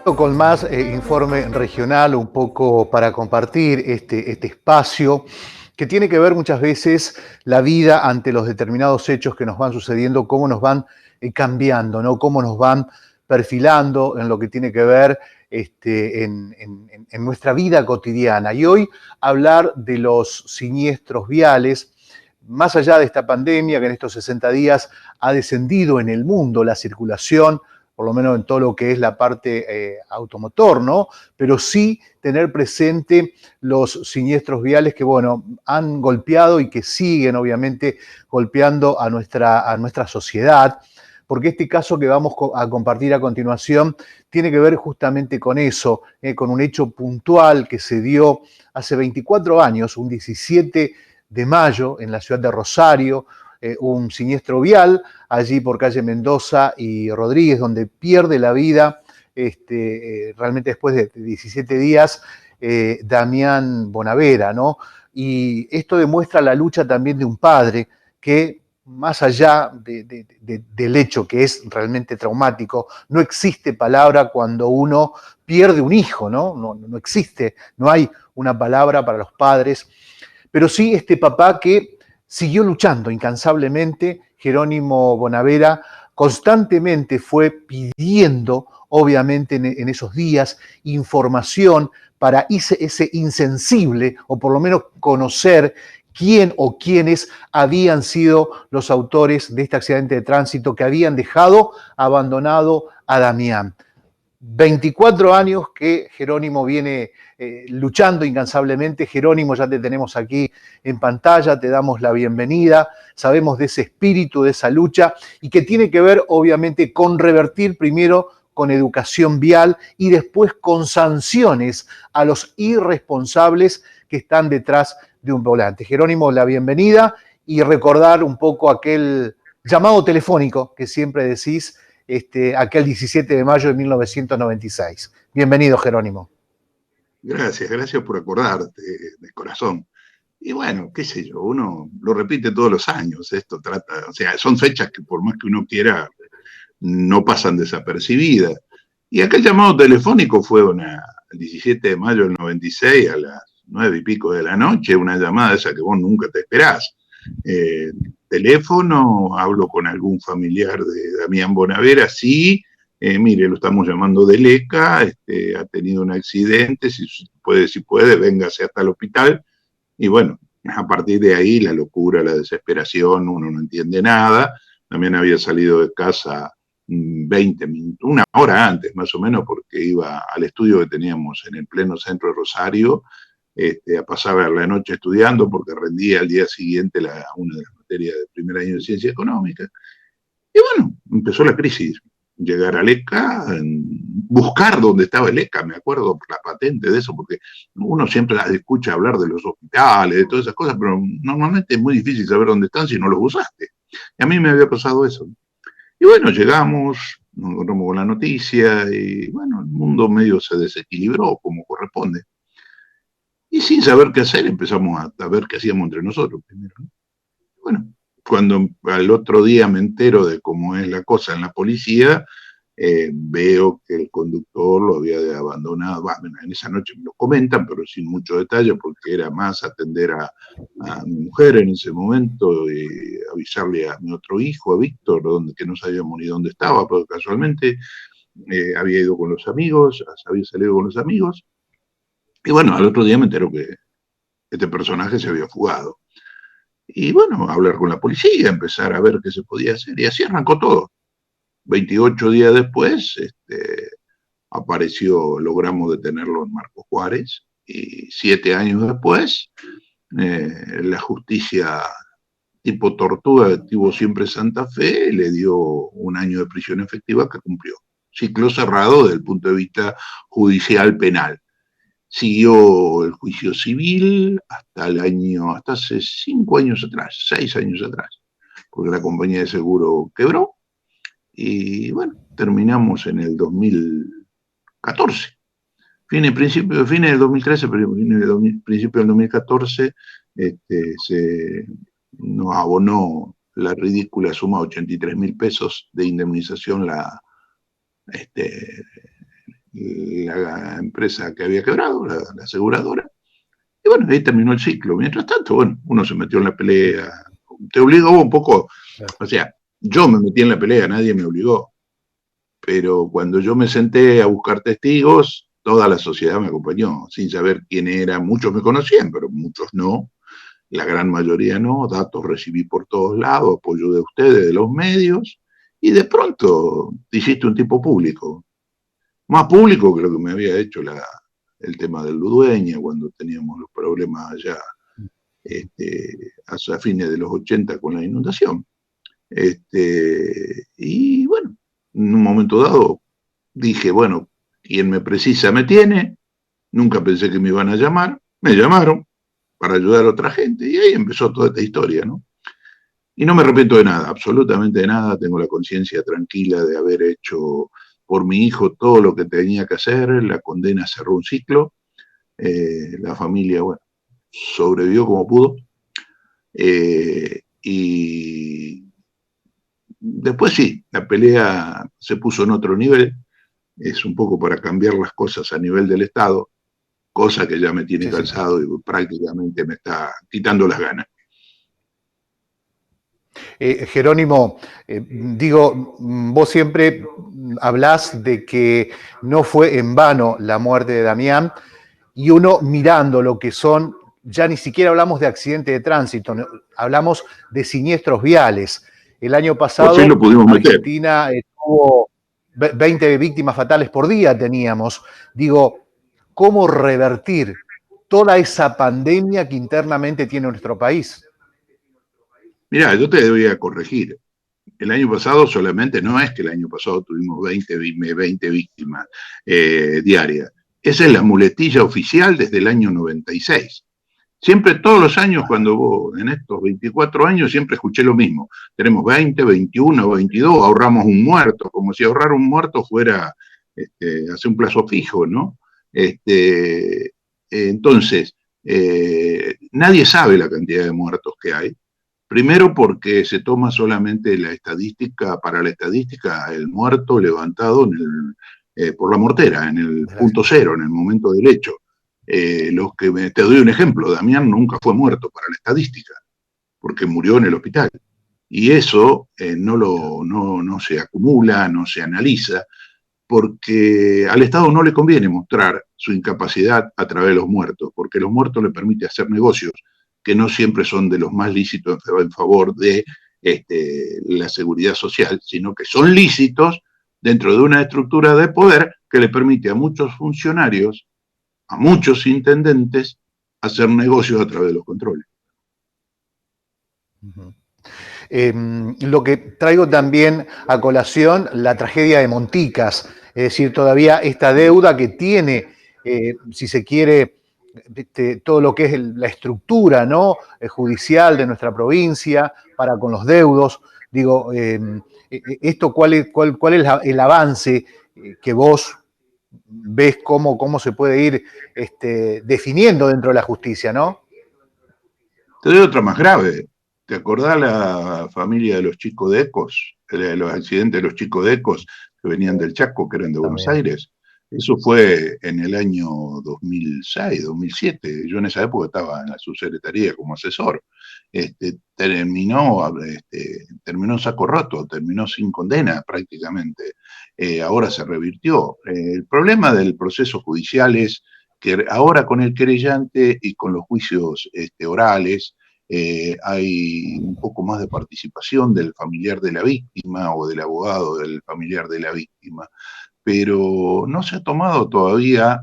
Con más informe regional, un poco para compartir este espacio que tiene que ver muchas veces la vida ante los determinados hechos que nos van sucediendo, cómo nos van cambiando, ¿no? Cómo nos van perfilando en lo que tiene que ver en nuestra vida cotidiana. Y hoy hablar de los siniestros viales, más allá de esta pandemia que en estos 60 días ha descendido en el mundo la circulación, por lo menos en todo lo que es la parte automotor, ¿no? Pero sí tener presente los siniestros viales que, bueno, han golpeado y que siguen, obviamente, golpeando a nuestra sociedad, porque este caso que vamos a compartir a continuación tiene que ver justamente con eso, con un hecho puntual que se dio hace 24 años, un 17 de mayo, en la ciudad de Rosario, un siniestro vial allí por calle Mendoza y Rodríguez, donde pierde la vida realmente después de 17 días Damián Bonavera, ¿no? Y esto demuestra la lucha también de un padre que, más allá del hecho que es realmente traumático, no existe palabra cuando uno pierde un hijo, ¿no? No existe, no hay una palabra para los padres, pero sí este papá que siguió luchando incansablemente. Jerónimo Bonavera constantemente fue pidiendo, obviamente en esos días, información para ese insensible, o por lo menos conocer quién o quiénes habían sido los autores de este accidente de tránsito que habían dejado abandonado a Damián. 24 años que Jerónimo viene luchando incansablemente. Jerónimo, ya te tenemos aquí en pantalla, te damos la bienvenida. Sabemos de ese espíritu, de esa lucha, y que tiene que ver, obviamente, con revertir primero con educación vial y después con sanciones a los irresponsables que están detrás de un volante. Jerónimo, la bienvenida y recordar un poco aquel llamado telefónico que siempre decís, aquel 17 de mayo de 1996. Bienvenido, Jerónimo. Gracias por acordarte de corazón. Y bueno, qué sé yo, uno lo repite todos los años, esto trata, o sea, son fechas que por más que uno quiera, no pasan desapercibidas. Y aquel llamado telefónico fue el 17 de mayo del 96 a las 9:00 de la noche, una llamada esa que vos nunca te esperás. Teléfono, hablo con algún familiar de Damián Bonavera, sí, mire, lo estamos llamando de Leca, ha tenido un accidente, si puede, véngase hasta el hospital. Y bueno, a partir de ahí la locura, la desesperación, uno no entiende nada. También había salido de casa 20 minutos, una hora antes más o menos, porque iba al estudio que teníamos en el pleno centro de Rosario, a pasar la noche estudiando porque rendía al día siguiente una de las materias de primer año de ciencia económica. Y bueno, empezó la crisis. Llegar al ECA, buscar dónde estaba el ECA, me acuerdo la patente de eso, porque uno siempre escucha hablar de los hospitales, de todas esas cosas, pero normalmente es muy difícil saber dónde están si no los usaste. Y a mí me había pasado eso. Y bueno, llegamos, nos encontramos con la noticia y bueno, el mundo medio se desequilibró como corresponde. Y sin saber qué hacer empezamos a ver qué hacíamos entre nosotros primero, ¿no? Bueno, cuando al otro día me entero de cómo es la cosa en la policía, veo que el conductor lo había abandonado. Bueno, en esa noche me lo comentan, pero sin mucho detalle, porque era más atender a mi mujer en ese momento y avisarle a mi otro hijo, a Víctor, que no sabíamos ni dónde estaba, pero casualmente había ido con los amigos, había salido con los amigos. Y bueno, al otro día me entero que este personaje se había fugado. Y bueno, hablar con la policía, empezar a ver qué se podía hacer. Y así arrancó todo. 28 días después, logramos detenerlo en Marcos Juárez. Y 7 años después, la justicia tipo tortuga que tuvo siempre Santa Fe le dio 1 año de prisión efectiva que cumplió. Ciclo cerrado desde el punto de vista judicial penal. Siguió el juicio civil hasta hace 5 años atrás, 6 años atrás, porque la compañía de seguro quebró y bueno, terminamos en el 2014. Fines del 2013, pero principio del 2014, nos abonó la ridícula suma de 83.000 pesos de indemnización empresa que había quebrado, la aseguradora, y bueno, ahí terminó el ciclo. Mientras tanto, bueno, uno se metió en la pelea, te obligó un poco, o sea, yo me metí en la pelea, nadie me obligó, pero cuando yo me senté a buscar testigos, toda la sociedad me acompañó, sin saber quién era. Muchos me conocían, pero muchos no, la gran mayoría no. Datos recibí por todos lados, apoyo de ustedes, de los medios, y de pronto te hiciste un tipo público, más público que lo que me había hecho el tema del Ludueña, cuando teníamos los problemas allá a fines de los 80 con la inundación. Y bueno, en un momento dado dije, bueno, quien me precisa me tiene, nunca pensé que me iban a llamar, me llamaron para ayudar a otra gente, y ahí empezó toda esta historia, ¿no? Y no me arrepiento de nada, absolutamente de nada, tengo la conciencia tranquila de haber hecho por mi hijo todo lo que tenía que hacer, la condena cerró un ciclo, la familia, bueno, sobrevivió como pudo, y después sí, la pelea se puso en otro nivel, es un poco para cambiar las cosas a nivel del Estado, cosa que ya me tiene Sí, sí. cansado y prácticamente me está quitando las ganas. Jerónimo, digo, vos siempre hablás de que no fue en vano la muerte de Damián, y uno mirando lo que son, ya ni siquiera hablamos de accidente de tránsito, hablamos de siniestros viales. El año Por fin lo pasado pudimos meter. Argentina tuvo 20 víctimas fatales por día teníamos. Digo, ¿cómo revertir toda esa pandemia que internamente tiene nuestro país? Mirá, yo te voy a corregir. El año pasado solamente, no es que el año pasado tuvimos 20 víctimas diarias. Esa es la muletilla oficial desde el año 96. Siempre, todos los años, cuando vos, en estos 24 años, siempre escuché lo mismo. Tenemos 20, 21, 22, ahorramos un muerto, como si ahorrar un muerto fuera hacer un plazo fijo, ¿no? Entonces, nadie sabe la cantidad de muertos que hay. Primero porque se toma solamente la estadística, para la estadística, el muerto levantado por la mortera, en el punto cero, en el momento del hecho. Te doy un ejemplo, Damián nunca fue muerto para la estadística, porque murió en el hospital. Y eso no se acumula, no se analiza, porque al Estado no le conviene mostrar su incapacidad a través de los muertos, porque los muertos le permiten hacer negocios que no siempre son de los más lícitos en favor de la seguridad social, sino que son lícitos dentro de una estructura de poder que le permite a muchos funcionarios, a muchos intendentes, hacer negocios a través de los controles. Lo que traigo también a colación, la tragedia de Monticas, es decir, todavía esta deuda que tiene, si se quiere, todo lo que es la estructura, ¿no?, judicial de nuestra provincia para con los deudos. Digo, esto, ¿cuál es el avance que vos ves cómo se puede ir definiendo dentro de la justicia, ¿no? Te doy otra más grave. ¿Te acordás la familia de los chicos de Ecos? Los accidentes de los chicos de Ecos que venían del Chaco, que eran de Buenos Aires. Eso fue en el año 2006, 2007. Yo en esa época estaba en la subsecretaría como asesor. Terminó en saco roto, terminó sin condena prácticamente. Ahora se revirtió. El problema del proceso judicial es que ahora con el querellante y con los juicios orales, hay un poco más de participación del familiar de la víctima o del abogado del familiar de la víctima, pero no se ha tomado todavía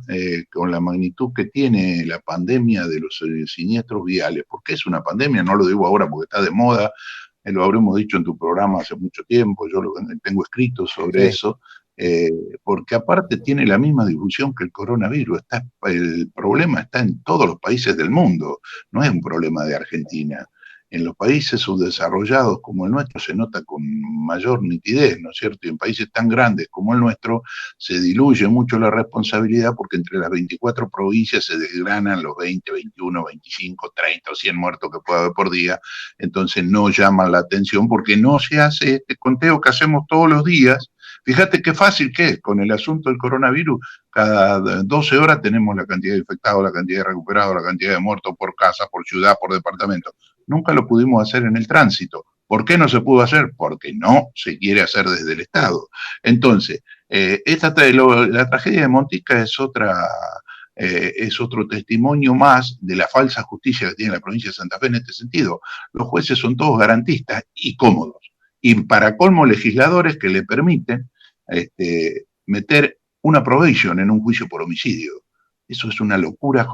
con la magnitud que tiene la pandemia de los siniestros viales, porque es una pandemia, no lo digo ahora porque está de moda, lo habremos dicho en tu programa hace mucho tiempo, yo tengo escrito sobre eso, porque aparte tiene la misma difusión que el coronavirus. El problema está en todos los países del mundo, no es un problema de Argentina. En los países subdesarrollados como el nuestro se nota con mayor nitidez, ¿no es cierto? Y en países tan grandes como el nuestro se diluye mucho la responsabilidad porque entre las 24 provincias se desgranan los 20, 21, 25, 30 o 100 muertos que puede haber por día. Entonces no llaman la atención porque no se hace este conteo que hacemos todos los días Fíjate qué fácil que es, con el asunto del coronavirus, cada 12 horas tenemos la cantidad de infectados, la cantidad de recuperados, la cantidad de muertos por casa, por ciudad, por departamento. Nunca lo pudimos hacer en el tránsito. ¿Por qué no se pudo hacer? Porque no se quiere hacer desde el Estado. Entonces, la tragedia de Montica es otro testimonio más de la falsa justicia que tiene la provincia de Santa Fe en este sentido. Los jueces son todos garantistas y cómodos. Y para colmo, legisladores que le permiten meter una probation en un juicio por homicidio. Eso es una locura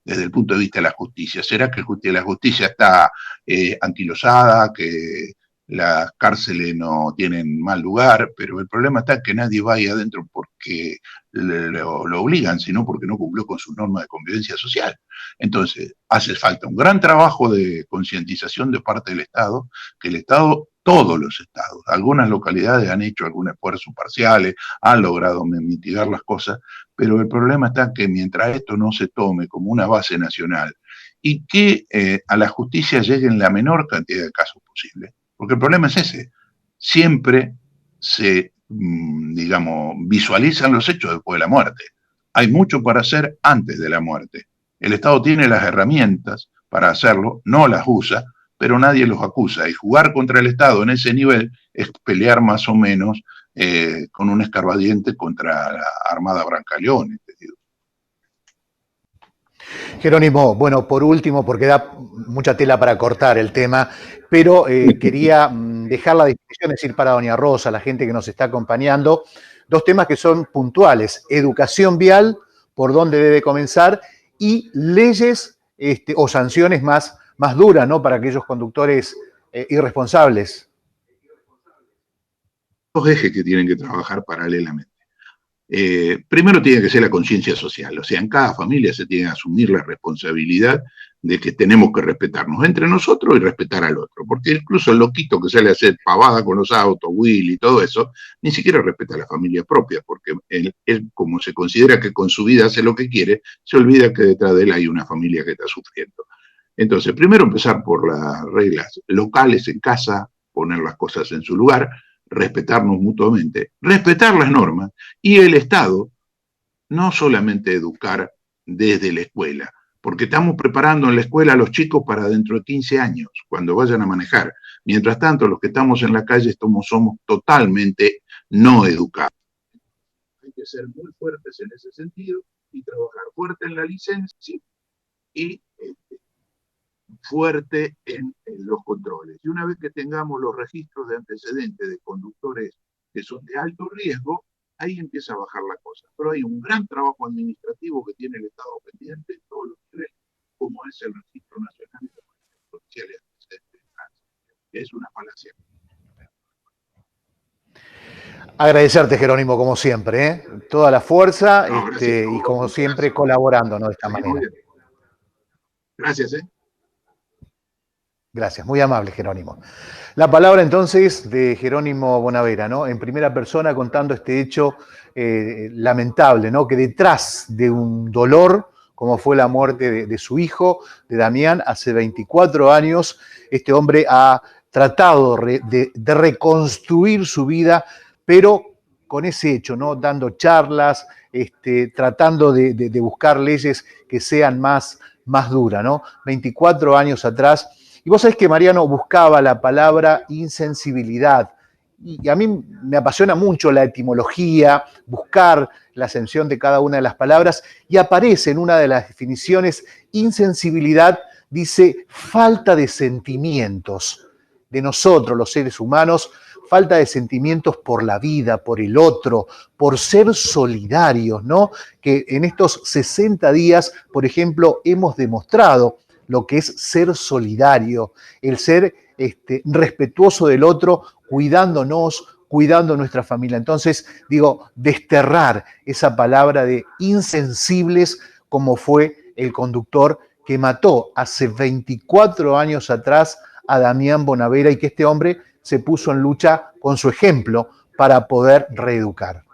desde el punto de vista de la justicia. ¿Será que la justicia está anquilosada, que las cárceles no tienen mal lugar? Pero el problema está en que nadie va ahí adentro porque lo obligan, sino porque no cumplió con sus normas de convivencia social. Entonces, hace falta un gran trabajo de concientización de parte del Estado, que el Estado, todos los estados, algunas localidades han hecho algún esfuerzo parciales, han logrado mitigar las cosas, pero el problema está en que mientras esto no se tome como una base nacional y que a la justicia lleguen la menor cantidad de casos posible, porque el problema es ese, siempre se, digamos, visualizan los hechos después de la muerte. Hay mucho para hacer antes de la muerte. El Estado tiene las herramientas para hacerlo, no las usa, pero nadie los acusa. Y jugar contra el Estado en ese nivel es pelear más o menos con un escarbadiente contra la Armada Brancaleone. Jerónimo, bueno, por último, porque da mucha tela para cortar el tema, pero quería dejar la discusión, es decir, para doña Rosa, la gente que nos está acompañando, dos temas que son puntuales: educación vial, por dónde debe comenzar, y leyes o sanciones más duras, ¿no?, para aquellos conductores irresponsables. Dos ejes que tienen que trabajar paralelamente. Primero tiene que ser la conciencia social, o sea, en cada familia se tiene que asumir la responsabilidad de que tenemos que respetarnos entre nosotros y respetar al otro, porque incluso el loquito que sale a hacer pavada con los autos, Will y todo eso, ni siquiera respeta a la familia propia, porque él, como se considera que con su vida hace lo que quiere, se olvida que detrás de él hay una familia que está sufriendo. Entonces, primero empezar por las reglas locales en casa, poner las cosas en su lugar, respetarnos mutuamente, respetar las normas, y el Estado no solamente educar desde la escuela, porque estamos preparando en la escuela a los chicos para dentro de 15 años, cuando vayan a manejar. Mientras tanto, los que estamos en la calle somos totalmente no educados. Hay que ser muy fuertes en ese sentido y trabajar fuerte en la licencia y fuerte en los controles. Y una vez que tengamos los registros de antecedentes de conductores que son de alto riesgo, ahí empieza a bajar la cosa. Pero hay un gran trabajo administrativo que tiene el Estado pendiente en todos los niveles, como es el Registro Nacional de Policiales de Antecedentes de Tránsito, que es una falacia. Agradecerte, Jerónimo, como siempre, ¿eh? Toda la fuerza y como siempre colaborando, ¿no?, de esta manera. Gracias, ¿eh? Gracias, muy amable, Jerónimo. La palabra entonces de Jerónimo Bonavera, ¿no?, en primera persona, contando este hecho lamentable, ¿no?, que detrás de un dolor, como fue la muerte de su hijo, de Damián, hace 24 años, este hombre ha tratado de reconstruir su vida, pero con ese hecho, ¿no?, dando charlas, tratando de buscar leyes que sean más duras, ¿no? 24 años atrás. Y vos sabés que Mariano buscaba la palabra insensibilidad. Y a mí me apasiona mucho la etimología, buscar la acepción de cada una de las palabras, y aparece en una de las definiciones: insensibilidad, dice, falta de sentimientos de nosotros, los seres humanos, falta de sentimientos por la vida, por el otro, por ser solidarios, ¿no? Que en estos 60 días, por ejemplo, hemos demostrado lo que es ser solidario, el ser respetuoso del otro, cuidándonos, cuidando nuestra familia. Entonces, digo, desterrar esa palabra de insensibles, como fue el conductor que mató hace 24 años atrás a Damián Bonavera, y que este hombre se puso en lucha con su ejemplo para poder reeducar.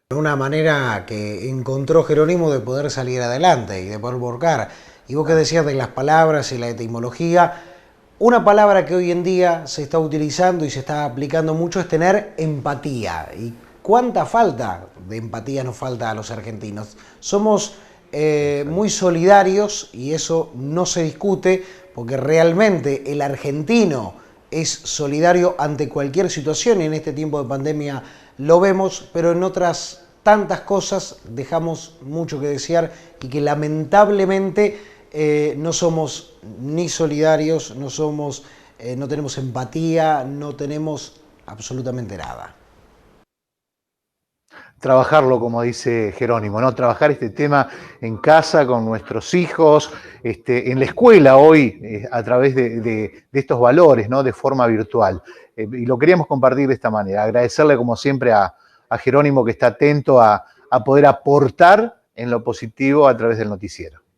Una manera que encontró Jerónimo de poder salir adelante y de poder volcar. Y vos que decías de las palabras y la etimología, Una palabra que hoy en día se está utilizando y se está aplicando mucho es tener empatía. ¿Y cuánta falta de empatía nos falta a los argentinos? Somos muy solidarios y eso no se discute porque realmente el argentino es solidario ante cualquier situación y en este tiempo de pandemia lo vemos, pero en otras tantas cosas dejamos mucho que desear y que lamentablemente no somos ni solidarios, no tenemos empatía, no tenemos absolutamente nada. Trabajarlo, como dice Jerónimo, ¿no? Trabajar este tema en casa, con nuestros hijos, en la escuela hoy, a través de estos valores, ¿no? De forma virtual. Y lo queríamos compartir de esta manera. Agradecerle, como siempre, a Jerónimo, que está atento a poder aportar en lo positivo a través del noticiero.